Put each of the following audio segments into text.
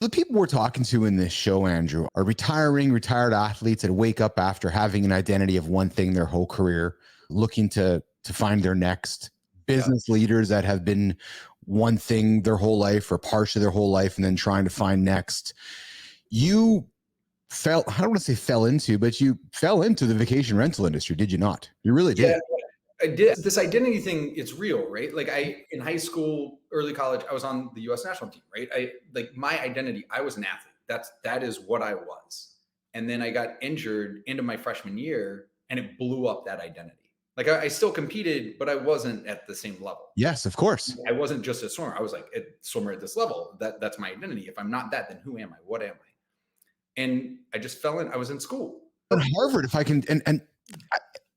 The people we're talking to in this show, Andrew, are retired athletes that wake up after having an identity of one thing their whole career, looking to find their next. Yeah. Business leaders that have been one thing their whole life or partially their whole life and then trying to find next. You I don't want to say fell into, but you fell into the vacation rental industry, did you not? You really Yeah, did. I did. This identity thing, it's real, right? Like in high school, early college, I was on the US national team, right? Like my identity, I was an athlete. That is what I was. And then I got injured into my freshman year and it blew up that identity. Like I still competed, but I wasn't at the same level. Yes, of course. I wasn't just a swimmer. I was like a swimmer at this level. That's my identity. If I'm not that, then who am I? What am I? And I just fell in. I was in school. At Harvard, if I can, and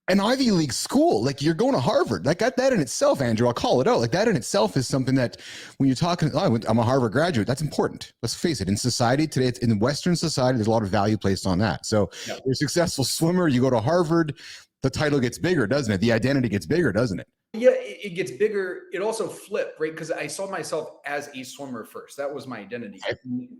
an Ivy League school, like you're going to Harvard, like that in itself, Andrew, I'll call it out. Like that in itself is something that when you're talking, I'm a Harvard graduate, that's important. Let's face it. In society today, it's in Western society, there's a lot of value placed on that. So you're a successful swimmer, you go to Harvard, the title gets bigger, doesn't it? The identity gets bigger, doesn't it? Yeah, it gets bigger. It also flipped, right? Because I saw myself as a swimmer first. That was my identity.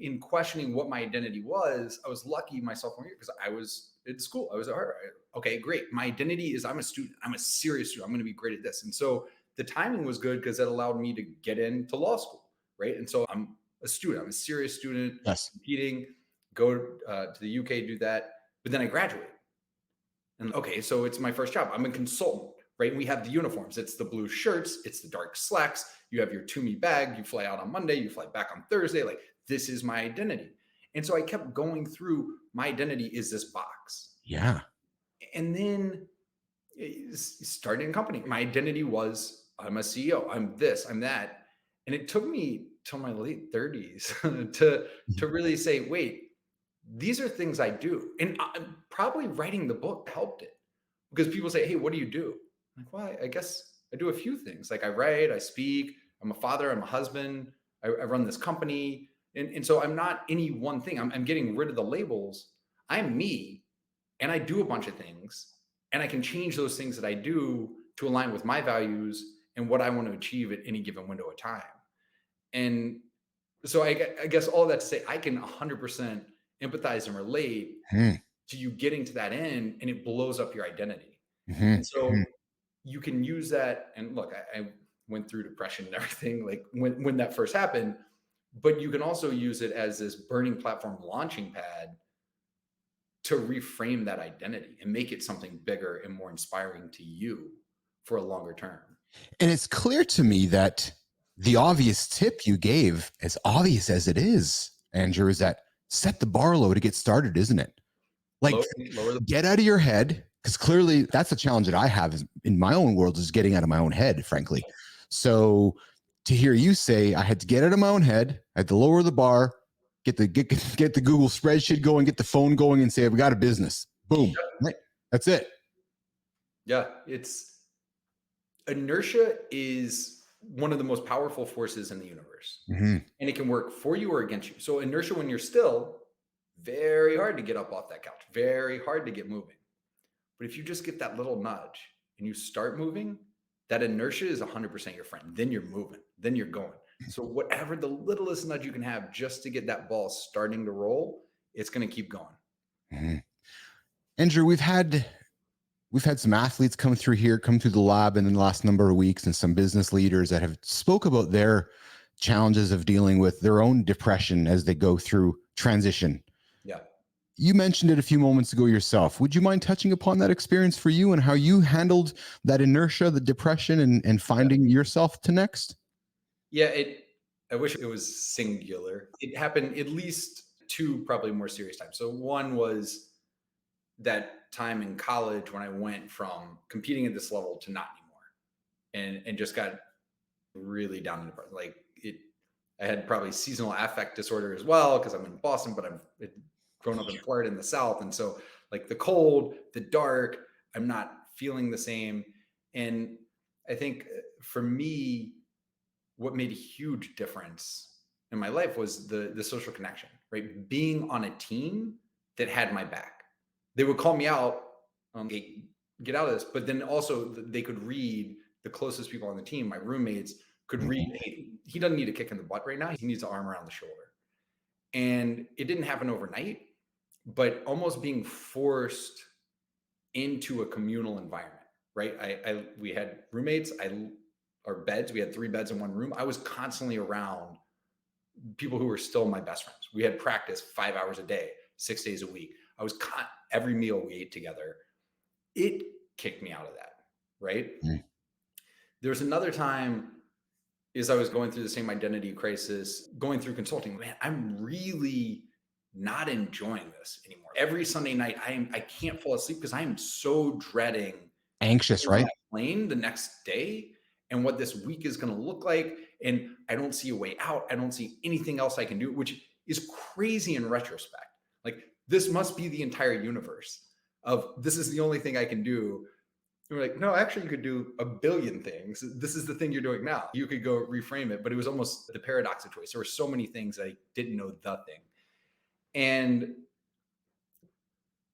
In questioning what my identity was, I was lucky my sophomore year because I was in school. I was at Harvard. Okay, great. My identity is I'm a student. I'm a serious student. I'm going to be great at this. And so the timing was good because it allowed me to get into law school, right? And so I'm a student. I'm a serious student. Yes. Competing, go to the UK, do that. But then I graduate. And okay, so it's my first job. I'm a consultant. Right? We have the uniforms. It's the blue shirts. It's the dark slacks. You have your Toomey bag. You fly out on Monday. You fly back on Thursday. Like this is my identity. And so I kept going through my identity is this box. Yeah. And then starting a company. My identity was I'm a CEO. I'm this, I'm that. And it took me till my late 30s to really say, wait, these are things I do. And probably writing the book helped it because people say, hey, what do you do? I'm like, well, I guess I do a few things. Like I write, I speak, I'm a father, I'm a husband, I run this company. And so I'm not any one thing. I'm getting rid of the labels. I'm me and I do a bunch of things and I can change those things that I do to align with my values and what I want to achieve at any given window of time. And so I guess all that to say, I can 100% empathize and relate to you getting to that end and it blows up your identity. And so you can use that. And look, I went through depression and everything like when that first happened, but you can also use it as this burning platform launching pad to reframe that identity and make it something bigger and more inspiring to you for a longer term. And it's clear to me that the obvious tip you gave, as obvious as it is, Andrew, is that set the bar low to get started, isn't it? Like get out of your head. Because clearly that's a challenge that I have in my own world is getting out of my own head, frankly. So to hear you say I had to get out of my own head, I had to lower the bar, get the Google spreadsheet going, get the phone going and say, we got a business. Boom. Right. That's it. Yeah. Inertia is one of the most powerful forces in the universe. And it can work for you or against you. So inertia, when you're still, very hard to get up off that couch, very hard to get moving. But if you just get that little nudge and you start moving, that inertia is 100% your friend. Then you're moving, then you're going. So whatever the littlest nudge you can have just to get that ball starting to roll, it's going to keep going. Andrew, we've had some athletes come through the lab in the last number of weeks and some business leaders that have spoke about their challenges of dealing with their own depression as they go through transition. Yeah. You mentioned it a few moments ago yourself. Would you mind touching upon that experience for you and how you handled that inertia, the depression, and finding yourself to next? Yeah, I wish it was singular. It happened at least two probably more serious times. So one was that time in college when I went from competing at this level to not anymore and just got really down in the part. Like I had probably seasonal affect disorder as well because I'm in Boston, but I've grown up in Florida in the South. And so like the cold, the dark, I'm not feeling the same. And I think for me, what made a huge difference in my life was the social connection, right? Being on a team that had my back. They would call me out, get out of this, but then also they could read the closest people on the team, my roommates could read, hey, he doesn't need a kick in the butt right now. He needs an arm around the shoulder. And it didn't happen overnight, but almost being forced into a communal environment, right? We had roommates, our beds, we had 3 beds in one room. I was constantly around people who were still my best friends. We had practice 5 hours a day, 6 days a week. I was every meal we ate together. It kicked me out of that, right? Mm. There's another time is I was going through the same identity crisis, going through consulting. Man, I'm really not enjoying this anymore. Every Sunday night, I can't fall asleep because I am so dreading Anxious, getting on right? that plane the next day and what this week is going to look like. And I don't see a way out. I don't see anything else I can do, which is crazy in retrospect. Like, this must be the entire universe of this is the only thing I can do. And we're like, no, actually, you could do a billion things. This is the thing you're doing now. You could go reframe it, but it was almost the paradox of choice. There were so many things I didn't know the thing. And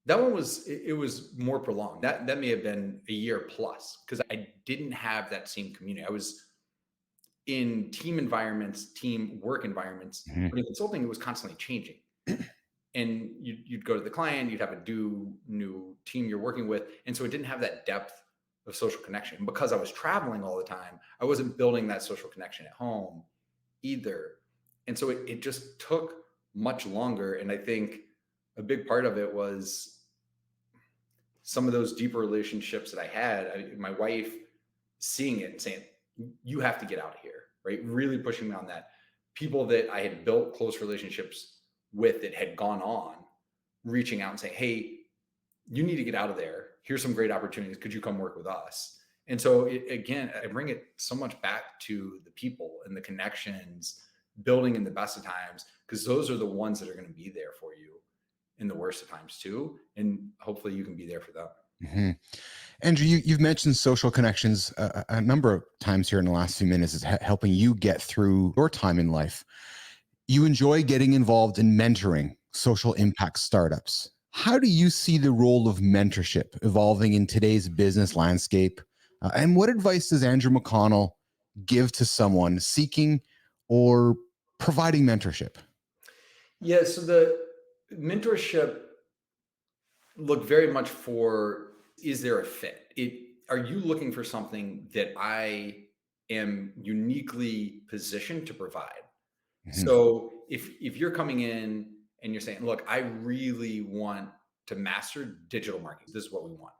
that one was, it was more prolonged. That may have been a year plus because I didn't have that same community. I was in team environments, team work environments, Mhm. but in consulting, it was constantly changing. And you'd go to the client, you'd have a new team you're working with. And so it didn't have that depth of social connection. And because I was traveling all the time, I wasn't building that social connection at home either. And so it just took much longer. And I think a big part of it was some of those deeper relationships that I had, my wife seeing it and saying, you have to get out of here, right? Really pushing me on that. People that I had built close relationships with that had gone on, reaching out and saying, hey, you need to get out of there. Here's some great opportunities. Could you come work with us? And so again, I bring it so much back to the people and the connections, building in the best of times, because those are the ones that are going to be there for you in the worst of times too. And hopefully you can be there for them. Mhm. Andrew, you've mentioned social connections a number of times here in the last few minutes is helping you get through your time in life. You enjoy getting involved in mentoring social impact startups. How do you see the role of mentorship evolving in today's business landscape? And what advice does Andrew McConnell give to someone seeking or providing mentorship? Yeah. So the mentorship look very much for, is there a fit? Are you looking for something that I am uniquely positioned to provide? Mhm. So if you're coming in and you're saying, look, I really want to master digital marketing. This is what we want.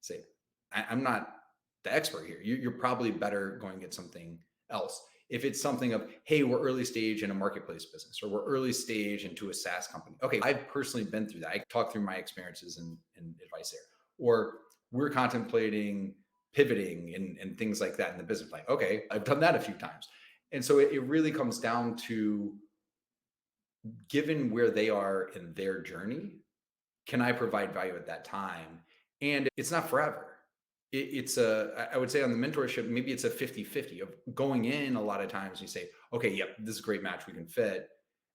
Say, I'm not the expert here. You're probably better going to get something else. If it's something of, hey, we're early stage in a marketplace business, or we're early stage into a SaaS company. Okay, I've personally been through that. I talk through my experiences and advice there. Or we're contemplating pivoting and things like that in the business plan. Okay, I've done that a few times. And so it really comes down to, given where they are in their journey, can I provide value at that time? And it's not forever. I would say on the mentorship, maybe it's a 50-50 of going in. A lot of times you say, okay, yep, this is a great match, we can fit.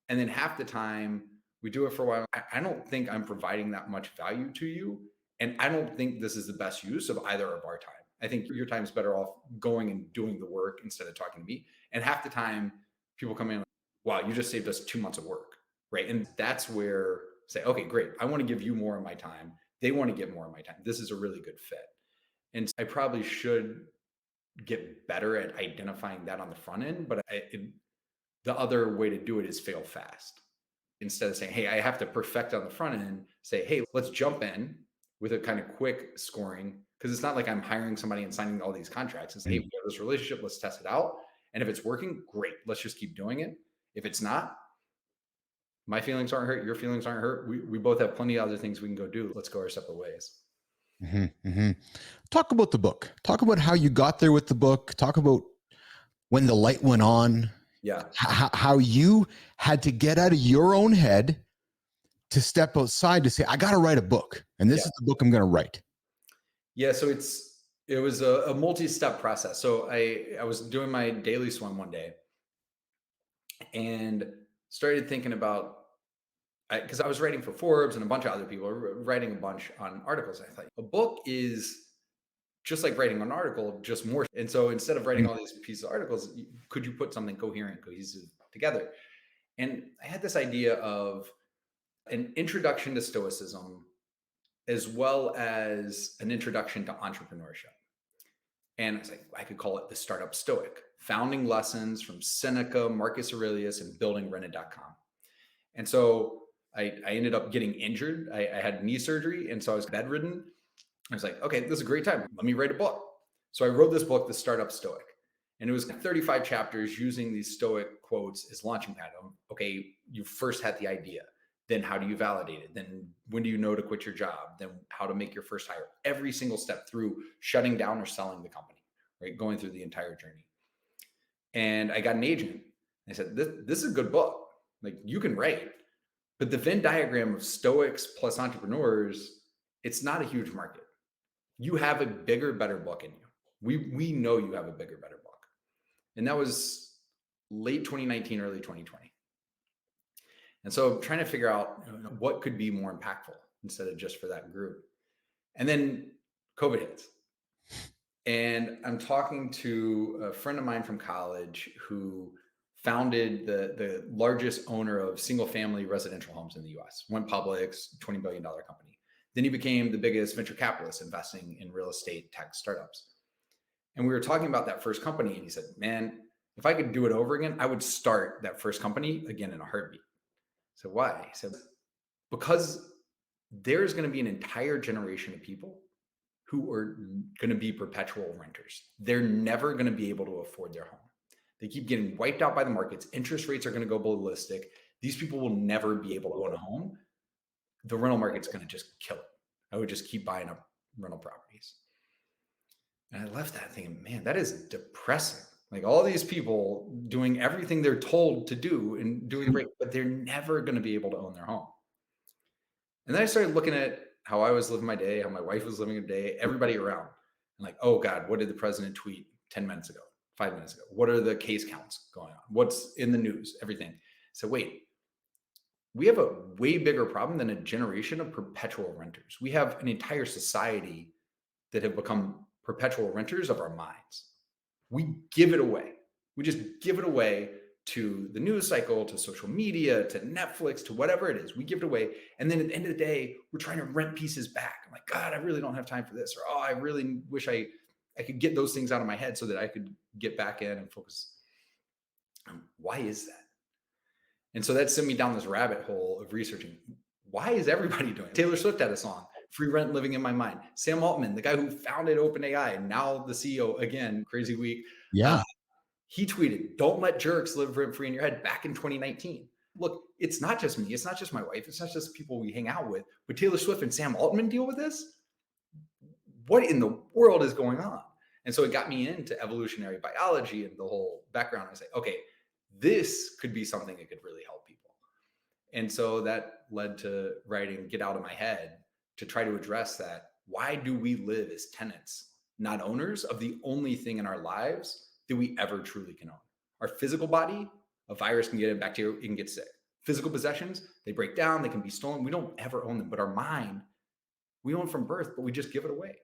And then half the time we do it for a while. I don't think I'm providing that much value to you. And I don't think this is the best use of either of our time. I think your time is better off going and doing the work instead of talking to me. And half the time people come in, wow, you just saved us 2 months of work. Right. And that's where say, okay, great. I want to give you more of my time. They want to get more of my time. This is a really good fit. And I probably should get better at identifying that on the front end. But the other way to do it is fail fast. Instead of saying, hey, I have to perfect on the front end, say, hey, let's jump in with a kind of quick scoring. Because it's not like I'm hiring somebody and signing all these contracts. It's, hey, we have this relationship, let's test it out. And if it's working, great. Let's just keep doing it. If it's not, my feelings aren't hurt. Your feelings aren't hurt. We both have plenty of other things we can go do. Let's go our separate ways. Mm-hmm, mm-hmm. Talk about the book. Talk about how you got there with the book. Talk about when the light went on. Yeah. How you had to get out of your own head to step outside to say, I got to write a book. And this is the book I'm going to write. Yeah. So it was a multi-step process. So I was doing my daily swim one day and started thinking about, because I was writing for Forbes and a bunch of other people, writing a bunch on articles. I thought a book is just like writing an article, just more. And so instead of writing all these pieces of articles, could you put something coherent, cohesive together? And I had this idea of an introduction to Stoicism as well as an introduction to entrepreneurship. And I was like, I could call it the Startup Stoic, founding lessons from Seneca, Marcus Aurelius, and building Rented.com. And so I ended up getting injured. I had knee surgery. And so I was bedridden. I was like, okay, this is a great time. Let me write a book. So I wrote this book, The Startup Stoic. And it was 35 chapters using these Stoic quotes as launching pad. Okay, you first had the idea. Then how do you validate it? Then when do you know to quit your job? Then how to make your first hire? Every single step through shutting down or selling the company, right? Going through the entire journey. And I got an agent. I said, this is a good book. Like, you can write. But the Venn diagram of Stoics plus entrepreneurs, it's not a huge market. You have a bigger, better book in you. We know you have a bigger, better book. And that was late 2019, early 2020. And so trying to figure out what could be more impactful instead of just for that group. And then COVID hits. And I'm talking to a friend of mine from college who founded the largest owner of single family residential homes in the US, went public, $20 billion company. Then he became the biggest venture capitalist investing in real estate tech startups. And we were talking about that first company. And he said, man, if I could do it over again, I would start that first company again in a heartbeat. So why? He said, because there's going to be an entire generation of people who are going to be perpetual renters. They're never going to be able to afford their home. They keep getting wiped out by the markets. Interest rates are going to go ballistic. These people will never be able to own a home. The rental market's going to just kill it. I would just keep buying up rental properties. And I left that thinking, man, that is depressing. Like, all these people doing everything they're told to do and doing great, but they're never going to be able to own their home. And then I started looking at how I was living my day, how my wife was living her day, everybody around. And like, oh God, what did the president tweet 10 minutes ago, 5 minutes ago? What are the case counts going on? What's in the news? Everything. So wait, we have a way bigger problem than a generation of perpetual renters. We have an entire society that have become perpetual renters of our minds. We give it away. We just give it away to the news cycle, to social media, to Netflix, to whatever it is. We give it away. And then at the end of the day, we're trying to rent pieces back. I'm like, God, I really don't have time for this. Or, oh, I really wish I could get those things out of my head so that I could get back in and focus. Why is that? And so that sent me down this rabbit hole of researching. Why is everybody doing it? Taylor Swift had a song, Free Rent Living in My Mind. Sam Altman, the guy who founded OpenAI, and now the CEO, again, crazy week. Yeah. He tweeted, don't let jerks live rent free in your head, back in 2019. Look, it's not just me. It's not just my wife. It's not just people we hang out with. But Taylor Swift and Sam Altman deal with this? What in the world is going on? And so it got me into evolutionary biology and the whole background. I was like, okay, this could be something that could really help people. And so that led to writing Get Out of My Head to try to address that. Why do we live as tenants, not owners, of the only thing in our lives that we ever truly can own? Our physical body, a virus can get in, bacteria, it can get sick. Physical possessions, they break down, they can be stolen. We don't ever own them. But our mind, we own from birth, but we just give it away.